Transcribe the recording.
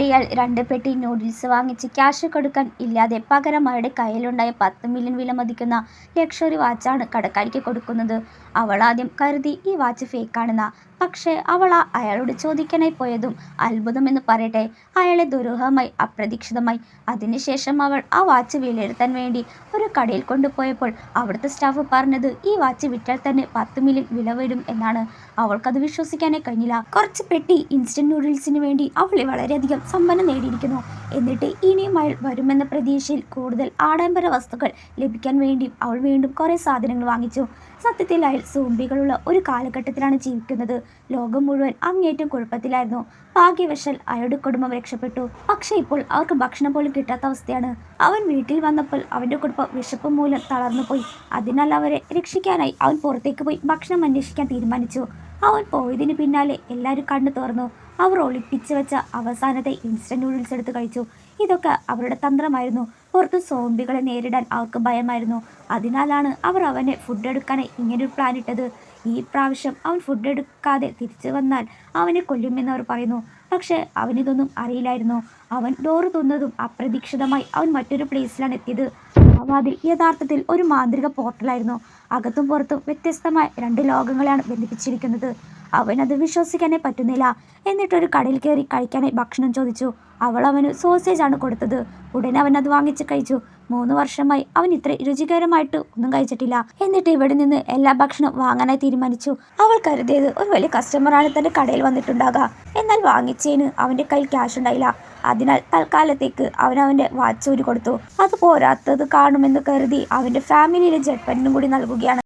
അയാൾ 2 പെട്ടി നൂഡിൽസ് വാങ്ങിച്ച് ക്യാഷ് കൊടുക്കാൻ ഇല്ലാതെ പകരം അയാളുടെ കയ്യിലുണ്ടായ 10 മില്യൺ വില മതിക്കുന്ന ലക്ഷറി വാച്ചാണ് കടക്കാരിക്ക് കൊടുക്കുന്നത്. അവൾ ആദ്യം കരുതി ഈ വാച്ച് ഫേക്കാണെന്നാ. പക്ഷേ അവൾ അയാളോട് ചോദിക്കാനായി പോയതും അത്ഭുതമെന്ന് പറയട്ടെ, അയാളെ ദുരൂഹമായി അപ്രതീക്ഷിതമായി. അതിനുശേഷം അവൾ ആ വാച്ച് വിലയിരുത്താൻ വേണ്ടി ഒരു കടയിൽ കൊണ്ടുപോയപ്പോൾ അവിടുത്തെ സ്റ്റാഫ് പറഞ്ഞത് ഈ വാച്ച് വിറ്റാൽ തന്നെ 10 മില്യൺ വില വരും എന്നാണ്. അവൾക്കത് വിശ്വസിക്കാനേ കഴിഞ്ഞില്ല. കുറച്ച് പെട്ടി ഇൻസ്റ്റന്റ് നൂഡിൽസിന് വേണ്ടി അവൾ വളരെയധികം സമ്പന്നം നേടിയിരിക്കുന്നു. എന്നിട്ട് ഇനിയും അയാൾ വരുമെന്ന പ്രതീക്ഷയിൽ കൂടുതൽ ആഡംബര വസ്തുക്കൾ ലഭിക്കാൻ വേണ്ടി അവൾ വീണ്ടും കുറേ സാധനങ്ങൾ വാങ്ങിച്ചു. സത്യത്തിൽ അയാൾ സോംബികളുള്ള ഒരു കാലഘട്ടത്തിലാണ് ജീവിക്കുന്നത്. ലോകം മുഴുവൻ അങ്ങേറ്റം കുഴപ്പത്തിലായിരുന്നു. ഭാഗ്യവശാൽ അയാളുടെ കുടുംബം രക്ഷപ്പെട്ടു. പക്ഷേ ഇപ്പോൾ അവർക്ക് ഭക്ഷണം പോലും കിട്ടാത്ത അവസ്ഥയാണ്. അവൻ വീട്ടിൽ വന്നപ്പോൾ അവൻ്റെ കുടുംബം വിശപ്പ് മൂലം തളർന്നുപോയി. അതിനാൽ അവരെ രക്ഷിക്കാനായി അവൻ പുറത്തേക്ക് പോയി ഭക്ഷണം അന്വേഷിക്കാൻ തീരുമാനിച്ചു. അവൻ പോയതിന് പിന്നാലെ എല്ലാവരും കണ്ണു തുറന്നു. അവർ ഒളിപ്പിച്ചു വെച്ച അവസാനത്തെ ഇൻസ്റ്റന്റ് നൂഡിൽസ് എടുത്ത് കഴിച്ചു. ഇതൊക്കെ അവരുടെ തന്ത്രമായിരുന്നു. പുറത്ത് സോംബികളെ നേരിടാൻ അവർക്ക് ഭയമായിരുന്നു. അതിനാലാണ് അവർ അവനെ ഫുഡ് എടുക്കാനായി ഇങ്ങനൊരു പ്ലാൻ ഇട്ടത്. ഈ പ്രാവശ്യം അവൻ ഫുഡ് എടുക്കാതെ തിരിച്ചു വന്നാൽ അവനെ കൊല്ലുമെന്ന് അവർ പറയുന്നു. പക്ഷേ അവനിതൊന്നും അറിയില്ലായിരുന്നു. അവൻ ഡോറ് തുറന്നതും അപ്രതീക്ഷിതമായി അവൻ മറ്റൊരു പ്ലേസിലാണ് എത്തിയത്. ആ വാതിൽ യഥാർത്ഥത്തിൽ ഒരു മാന്ത്രിക പോർട്ടലായിരുന്നു. അകത്തും പുറത്തും വ്യത്യസ്തമായ 2 ലോകങ്ങളെയാണ് ബന്ധിപ്പിച്ചിരിക്കുന്നത്. അവനത് വിശ്വസിക്കാനേ പറ്റുന്നില്ല. എന്നിട്ടൊരു കടയിൽ കയറി കഴിക്കാനായി ഭക്ഷണം ചോദിച്ചു. അവൾ അവന് സോസേജ് ആണ് കൊടുത്തത്. ഉടനെ അവൻ അത് വാങ്ങിച്ച് കഴിച്ചു. 3 വർഷമായി അവൻ ഇത്ര രുചികരമായിട്ട് ഒന്നും കഴിച്ചിട്ടില്ല. എന്നിട്ട് ഇവിടെ നിന്ന് എല്ലാ ഭക്ഷണവും വാങ്ങാനായി തീരുമാനിച്ചു. അവൾ കരുതിയത് ഒരു വലിയ കസ്റ്റമറാണ് തൻ്റെ കടയിൽ വന്നിട്ടുണ്ടാകുക. എന്നാൽ വാങ്ങിച്ചതിന് അവൻ്റെ കയ്യിൽ ക്യാഷ് ഉണ്ടായില്ല. അതിനാൽ തൽക്കാലത്തേക്ക് അവൻ്റെ വാച്ച് ഊരി കൊടുത്തു. അത് പോരാത്തത് കാണുമെന്ന് കരുതി അവൻ്റെ ഫാമിലിയിലെ ജഡ്പനും കൂടി നൽകുകയാണ്.